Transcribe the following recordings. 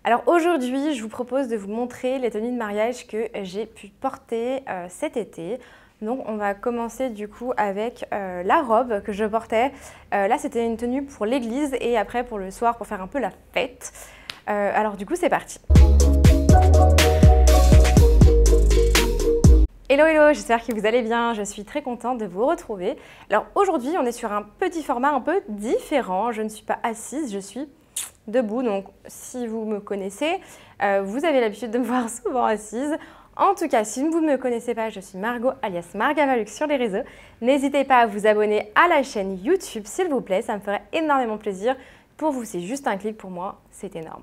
Alors aujourd'hui, je vous propose de vous montrer les tenues de mariage que j'ai pu porter cet été. Donc on va commencer du coup avec la robe que je portais. Là c'était une tenue pour l'église et après pour le soir pour faire un peu la fête. Alors du coup c'est parti. Hello hello, j'espère que vous allez bien, je suis très contente de vous retrouver. Alors aujourd'hui on est sur un petit format un peu différent, je ne suis pas assise, je suis debout, donc si vous me connaissez, vous avez l'habitude de me voir souvent assise. En tout cas, si vous ne me connaissez pas, je suis Margot alias Margavalux sur les réseaux. N'hésitez pas à vous abonner à la chaîne YouTube s'il vous plaît, ça me ferait énormément plaisir. Pour vous, c'est juste un clic, pour moi, c'est énorme.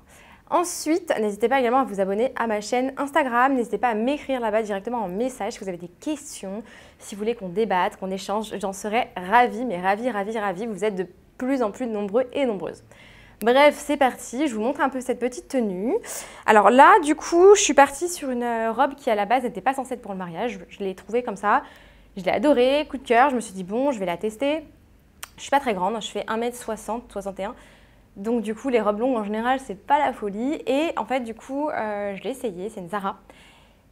Ensuite, n'hésitez pas également à vous abonner à ma chaîne Instagram. N'hésitez pas à m'écrire là-bas directement en message si vous avez des questions, si vous voulez qu'on débatte, qu'on échange. J'en serais ravie, mais ravie. Vous êtes de plus en plus nombreux et nombreuses. Bref, c'est parti. Je vous montre un peu cette petite tenue. Alors là, du coup, je suis partie sur une robe qui, à la base, n'était pas censée être pour le mariage. Je l'ai trouvée comme ça. Je l'ai adorée, coup de cœur. Je me suis dit, bon, je vais la tester. Je suis pas très grande. Je fais 1m60, 61. Donc du coup, les robes longues en général, c'est pas la folie. Et en fait, du coup, je l'ai essayée. C'est une Zara.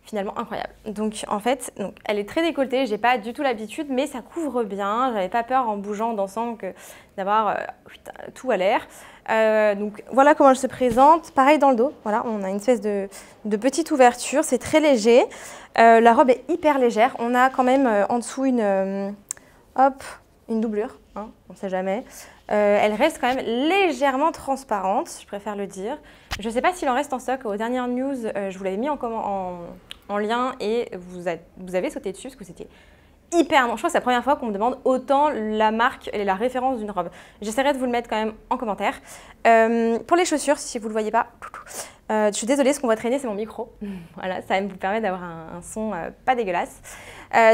Finalement incroyable. Donc en fait, elle est très décolletée. J'ai pas du tout l'habitude, mais ça couvre bien. J'avais pas peur en bougeant, en dansant, d'avoir tout à l'air. Donc voilà comment elle se présente. Pareil dans le dos. Voilà, on a une espèce de petite ouverture. C'est très léger. La robe est hyper légère. On a quand même en dessous une doublure. Hein, on ne sait jamais. Elle reste quand même légèrement transparente, je préfère le dire. Je ne sais pas s'il en reste en stock. Aux dernières news, je vous l'avais mis en lien et vous avez sauté dessus parce que c'était hyper bon. Je crois que c'est la première fois qu'on me demande autant la marque et la référence d'une robe. J'essaierai de vous le mettre quand même en commentaire. Pour les chaussures, si vous ne le voyez pas, je suis désolée, ce qu'on va traîner, c'est mon micro. Voilà, ça vous permet d'avoir un son pas dégueulasse.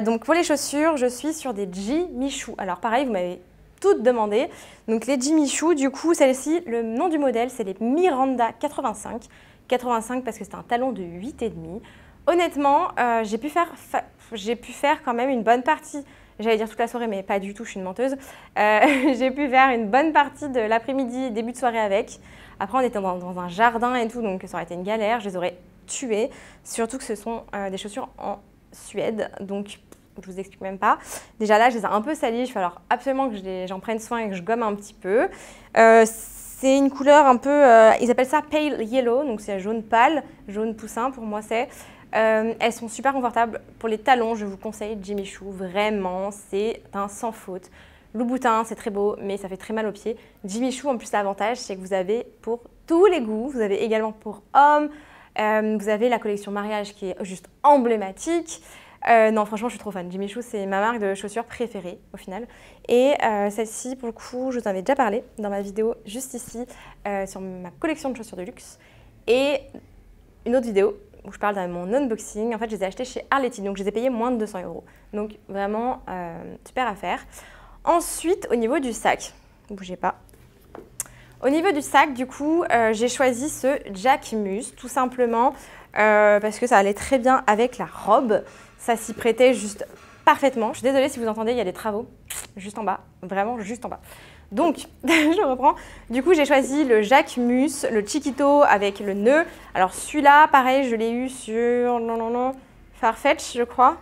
Donc pour les chaussures, je suis sur des Jimmy Choo. Alors pareil, vous m'avez toutes demandé. Donc les Jimmy Choo, du coup, celle-ci, le nom du modèle, c'est les Miranda 85. 85 parce que c'est un talon de 8,5. Honnêtement, j'ai pu faire quand même une bonne partie, j'allais dire toute la soirée, mais pas du tout, je suis une menteuse. J'ai pu faire une bonne partie de l'après-midi, début de soirée avec. Après, on était dans un jardin et tout, donc ça aurait été une galère, je les aurais tuées. Surtout que ce sont des chaussures en Suède, donc je vous explique même pas. Déjà là, je les ai un peu salies, il va falloir absolument que j'en prenne soin et que je gomme un petit peu. C'est une couleur un peu, ils appellent ça pale yellow, donc c'est jaune pâle, jaune poussin pour moi c'est. Elles sont super confortables. Pour les talons, je vous conseille Jimmy Choo. Vraiment, c'est un sans faute. Louboutin, c'est très beau, mais ça fait très mal aux pieds. Jimmy Choo, en plus, l'avantage, c'est que vous avez pour tous les goûts. Vous avez également pour hommes. Vous avez la collection mariage qui est juste emblématique. Non, franchement, je suis trop fan. Jimmy Choo, c'est ma marque de chaussures préférée, au final. Et celle-ci, pour le coup, je vous en avais déjà parlé dans ma vidéo juste ici, sur ma collection de chaussures de luxe. Et une autre vidéo où je parle de mon unboxing. En fait, je les ai achetés chez Arletty, donc je les ai payés moins de 200 €. Donc vraiment, super affaire. Ensuite, au niveau du sac, ne bougez pas. Au niveau du sac, du coup, j'ai choisi ce Jacquemus, tout simplement parce que ça allait très bien avec la robe. Ça s'y prêtait juste parfaitement. Je suis désolée si vous entendez, il y a des travaux juste en bas, vraiment juste en bas. Donc, je reprends. Du coup, j'ai choisi le Jacquemus, le Chiquito avec le nœud. Alors, celui-là, pareil, je l'ai eu sur Farfetch, je crois.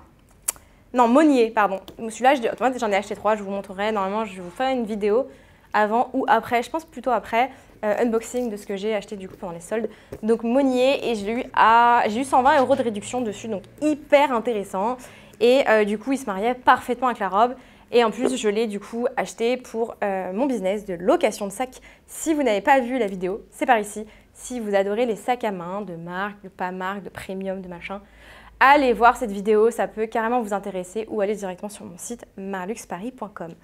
Non, Monnier, pardon. Celui-là, j'en ai acheté 3. Je vous montrerai. Normalement, je vais vous faire une vidéo avant ou après. Je pense plutôt après. Unboxing de ce que j'ai acheté du coup pendant les soldes. Donc, Monnier. Et j'ai eu 120 € de réduction dessus. Donc, hyper intéressant. Et du coup, il se mariait parfaitement avec la robe. Et en plus, je l'ai du coup acheté pour mon business de location de sacs. Si vous n'avez pas vu la vidéo, c'est par ici. Si vous adorez les sacs à main de marque, de pas marque, de premium, de machin, allez voir cette vidéo, ça peut carrément vous intéresser ou allez directement sur mon site marluxparis.com.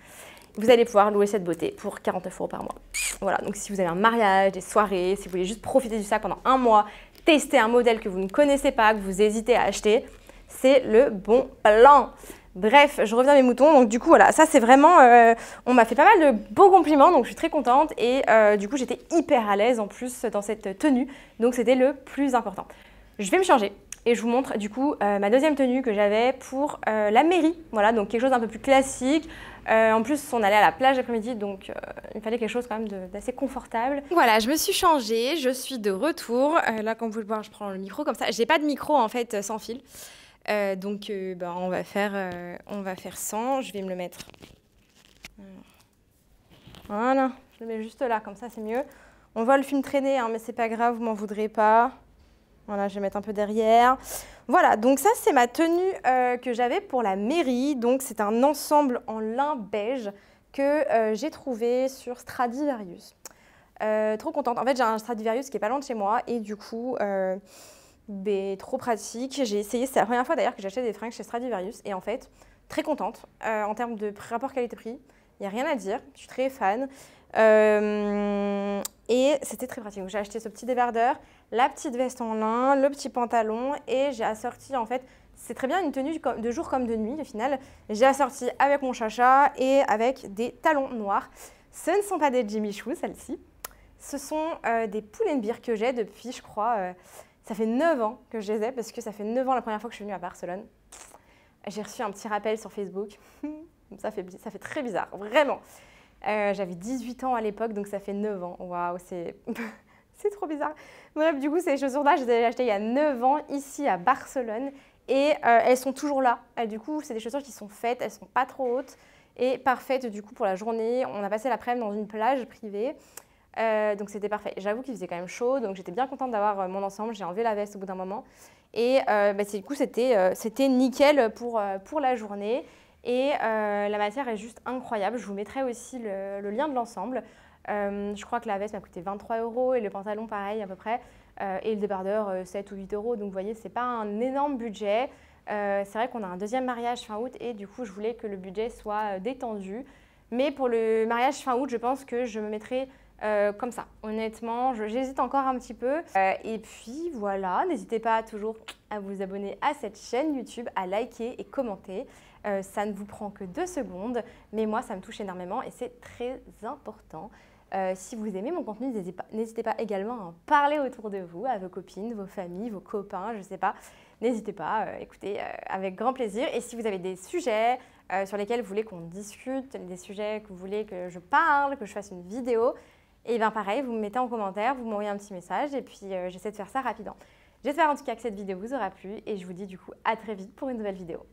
Vous allez pouvoir louer cette beauté pour 49 € par mois. Voilà, donc si vous avez un mariage, des soirées, si vous voulez juste profiter du sac pendant un mois, tester un modèle que vous ne connaissez pas, que vous hésitez à acheter, c'est le bon plan. Bref, je reviens à mes moutons. Donc du coup, voilà, ça c'est vraiment... on m'a fait pas mal de beaux compliments, donc je suis très contente. Et du coup, j'étais hyper à l'aise en plus dans cette tenue. Donc c'était le plus important. Je vais me changer et je vous montre du coup ma deuxième tenue que j'avais pour la mairie. Voilà, donc quelque chose d'un peu plus classique. En plus, on allait à la plage l'après-midi, donc il fallait quelque chose quand même d'assez confortable. Voilà, je me suis changée, je suis de retour. Là, comme vous pouvez le voir, je prends le micro comme ça. J'ai pas de micro en fait sans fil. Donc on va faire sans. Je vais me le mettre. Voilà, je le mets juste là, comme ça c'est mieux. On voit le film traîner, hein, mais c'est pas grave, vous m'en voudrez pas. Voilà, je vais mettre un peu derrière. Voilà, donc ça c'est ma tenue que j'avais pour la mairie. Donc c'est un ensemble en lin beige que j'ai trouvé sur Stradivarius. Trop contente. En fait, j'ai un Stradivarius qui est pas loin de chez moi et du coup, trop pratique. J'ai essayé, c'est la première fois d'ailleurs que j'achète des fringues chez Stradivarius et en fait, très contente. En termes de rapport qualité-prix, il n'y a rien à dire. Je suis très fan. Et c'était très pratique. J'ai acheté ce petit débardeur, la petite veste en lin, le petit pantalon et j'ai assorti en fait, c'est très bien une tenue de jour comme de nuit au final. J'ai assorti avec mon chacha et avec des talons noirs. Ce ne sont pas des Jimmy Choo, celles-ci. Ce sont des Pull&Bear que j'ai depuis, je crois, ça fait 9 ans que je les ai parce que ça fait 9 ans la première fois que je suis venue à Barcelone. J'ai reçu un petit rappel sur Facebook. Ça fait très bizarre, vraiment. J'avais 18 ans à l'époque, donc ça fait 9 ans. Waouh, c'est trop bizarre. Bref, du coup, ces chaussures-là, je les ai achetées il y a 9 ans, ici à Barcelone. Et elles sont toujours là. Du coup, c'est des chaussures qui sont faites, elles sont pas trop hautes. Et parfaites, du coup, pour la journée. On a passé l'après-midi dans une plage privée. Donc c'était parfait. J'avoue qu'il faisait quand même chaud, donc j'étais bien contente d'avoir mon ensemble. J'ai enlevé la veste au bout d'un moment. Et du coup, c'était nickel pour la journée. Et la matière est juste incroyable. Je vous mettrai aussi le lien de l'ensemble. Je crois que la veste m'a coûté 23 € et le pantalon pareil à peu près. Et le débardeur 7 ou 8 €. Donc vous voyez, c'est pas un énorme budget. C'est vrai qu'on a un deuxième mariage fin août et du coup, je voulais que le budget soit détendu. Mais pour le mariage fin août, je pense que je me mettrai comme ça. Honnêtement, j'hésite encore un petit peu. Et puis voilà, n'hésitez pas toujours à vous abonner à cette chaîne YouTube, à liker et commenter. Ça ne vous prend que 2 secondes, mais moi, ça me touche énormément et c'est très important. Si vous aimez mon contenu, n'hésitez pas également à en parler autour de vous, à vos copines, vos familles, vos copains, je ne sais pas. N'hésitez pas, écoutez, avec grand plaisir. Et si vous avez des sujets sur lesquels vous voulez qu'on discute, des sujets que vous voulez que je parle, que je fasse une vidéo, et bien pareil, vous me mettez en commentaire, vous m'envoyez un petit message et puis j'essaie de faire ça rapidement. J'espère en tout cas que cette vidéo vous aura plu et je vous dis du coup à très vite pour une nouvelle vidéo.